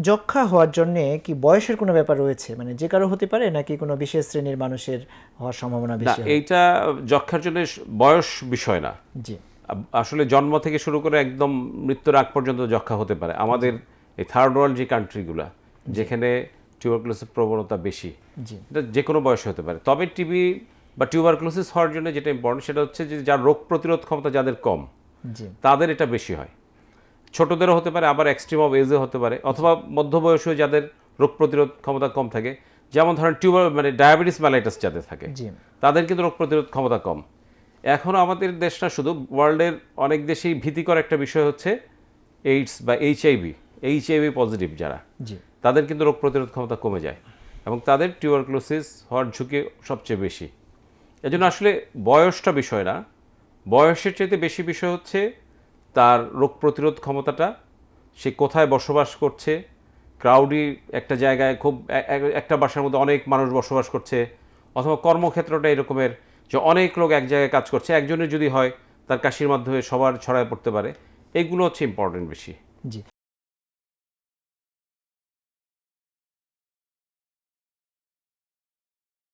যক্ষ্মা হওয়ার জন্য কি বয়সের কোনো ব্যাপার রয়েছে, মানে যে কারো হতে পারে নাকি কোনো বিশেষ শ্রেণীর মানুষের হওয়ার সম্ভাবনা না, বেশি হয়? এইটা যক্ষার জন্য বয়স বিষয় না। জি আসলে জন্ম থেকে শুরু করে একদম মৃত্যুর আগ পর্যন্ত যক্ষা হতে পারে আমাদের এই থার্ড ওয়ার্ল্ড যে কান্ট্রিগুলো যেখানে টিউবারকুলোসিস প্রবণতা বেশি, জি এটা যে কোনো বয়সে হতে পারে। তবে টিবি বা টিউবারকুলোসিস হওয়ার জন্য যেটা ইম্পর্টেন্ট সেটা হচ্ছে যে যার রোগ প্রতিরোধ ক্ষমতা যাদের কম জি তাদের এটা বেশি হয়। ছোটদেরও হতে পারে, আবার এক্সট্রিম অফ এজে হতে পারে, অথবা মধ্যবয়সীয় যাদের রোগ প্রতিরোধ ক্ষমতা কম থাকে, যেমন ধরেন মানে ডায়াবেটিস মেলাইটাস যাদের থাকে জি তাদের কিন্তু রোগ প্রতিরোধ ক্ষমতা কম। এখনও আমাদের দেশ না, শুধু ওয়ার্ল্ডের অনেক দেশেই ভীতিকর একটা বিষয় হচ্ছে এইডস বা এইচআইভি পজিটিভ যারা, জি তাদের কিন্তু রোগ প্রতিরোধ ক্ষমতা কমে যায় এবং তাদের টিউবারকুলোসিস হওয়ার ঝুঁকি সবচেয়ে বেশি। এজন্য আসলে বয়সটা বিষয় না, বয়সের চাইতে বেশি বিষয় হচ্ছে তার রোগ প্রতিরোধ ক্ষমতাটা, সে কোথায় বসবাস করছে। ক্রাউডি একটা জায়গায় খুব একটা বাসার মধ্যে অনেক মানুষ বসবাস করছে, অথবা কর্মক্ষেত্রটা এরকমের যে অনেক লোক এক জায়গায় কাজ করছে, একজনের যদি হয় তার কাশির মাধ্যমে সবার ছড়ায় পড়তে পারে। এগুলো হচ্ছে ইম্পর্টেন্ট বেশি। জি